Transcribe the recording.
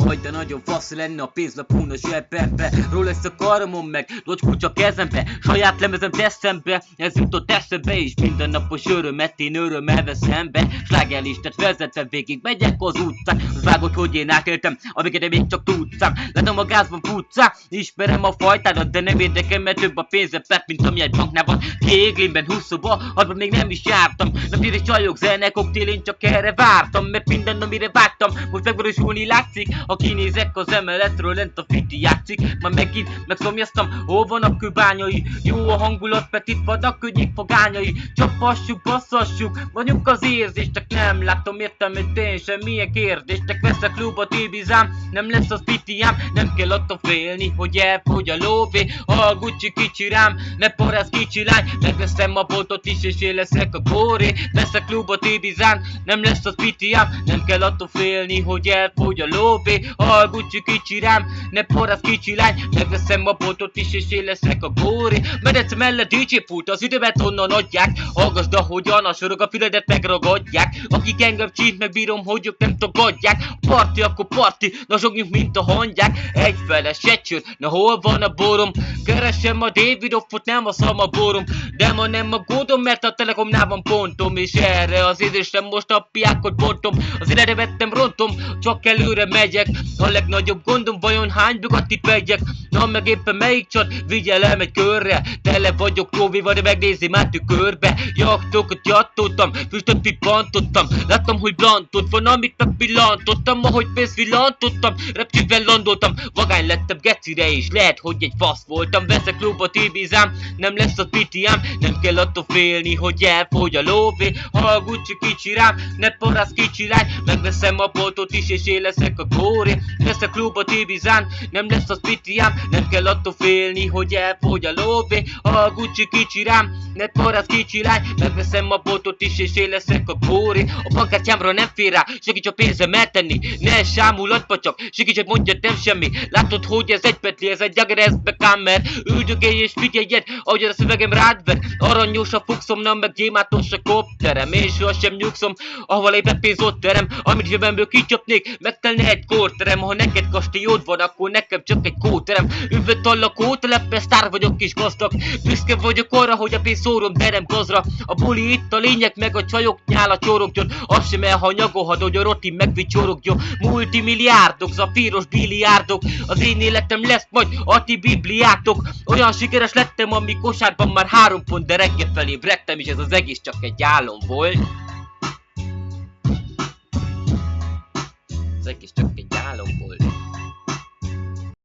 Aj, de nagyon fasz lenne a pénzlapon a zsebembe. Róla lesz a karmon meg, docskúcs a kezembe. Saját lemezem teszembe, ez jutott eszembe is. Mindennapos örömet én örömmel szembe. Slágerlistát vezetve végig megyek az utcán. Az vágod, hogy én átéltem, amiket még csak tudszám. Látom a gázban futszám, ismerem a fajtádat, de nem érdekel, mert több a pénzepet, mint ami egy banknál van. Kéglinben, 20-ba, hatban még nem is jártam. Napír és csajok, zene, koktél, én csak erre vártam. Mert minden, amire vágtam, most megvalósulni látszik. Ha kinézek az emeletről, lent a fiti játszik. Már megint megszomjaztam, hol van a kőbányai. Jó a hangulat, mert itt vannak könnyék fogányai. Csapassuk, basszassuk, vagyunk az érzéstek. Nem látom értelmét én semmilyen kérdéstek. Veszek klubot, Ibizám, nem lesz az pitiám. Nem kell attól félni, hogy elfogy a lóvé. Ha a Gucci kicsi rám, ne parász kicsi lány. Megveszem a boltot is, és én leszek a góré. Veszek klubot, Ibizán, nem lesz az pitiám. Nem kell attól félni, hogy elfogy a lóvé. Ha a Gucci kicsi rám, ne parász kicsi lány. Megveszem a boltot is, és én leszek a góré. Medence mellett DJ pult, az időmet onnan adják. Hallgasd, ahogyan a sorok a füledet megragadják. Akik engem csínt, megbírom, hogy ők nem tagadják. Parti, akkor parti, na zsogjunk, mint a hangyák. Egyfeles, egysör, na hol van a borom? Keresem a Davidoffot, nem a szamaborom. De ma nem a gódom, mert a Telekomnál van pontom. És erre az édesre most a piákot bontom. Az életre vettem, rontom, csak előre megyek. A legnagyobb gondom, vajon hány Bugattit vegyek? Na meg éppen melyik csat, vigyel el egy körre. Tele vagyok próvéval, de megnézi már tükörbe. Jachtokat jattoltam, füstöt pippantottam. Láttam, hogy blantot van, amit megpillantottam. Ahogy pénzt villantottam, reptívvel landoltam. Vagány lettem gecire is, lehet, hogy egy fasz voltam. Veszek klubot, Ibizám, nem lesz az pitiám. Nem kell attól félni, hogy elfogy a lóvé. Ha a Gucci kicsi rám, ne parász kicsi lány. Megveszem a boltot is, és én leszek a góré. Veszek klubot, Ibizán, nem lesz az pitiám. Nem kell attól félni, hogy elfogy a lóvé. Ha a Gucci kicsi rám, ne parász kicsi lány. Megveszem a boltot is, és én leszek a góré. A bankkártyámra nem fér rá, segíts a pénzem eltenni. Ne sámulatba csak, segíts, mondjad, nem semmi. Látod, hogy ez egy petli, ez egy Jagerezbe kámer. Üldögélj és figyeljed, ahogy a szövegem rád ver. Aranyos a fuxom, nem meg gyémátos a kopterem. Én sohasem nyugszom, ahol éppen pénz ott terem. Amit zsebemből kicsapnék, megtelne egy kórterem. Ha neked kastélyod van, akkor nekem csak egy kóterem. Üvöt a lakótelepen, sztár vagyok és gazdag. Büszke vagyok arra, hogy a pénz szórom, de nem gazra. A buli itt a lényeg, meg a csajok nyála csorogjon. Az sem elhanyagolhat, hogy a roti megvicsorogjon. Multimilliárdok, zafíros biliárdok. Az én életem lesz majd a ti bibliátok. Olyan sikeres lettem, ami kosárban már 3 pont, de reggel felé brektem, és ez az egész csak egy álom volt. Ez egész csak egy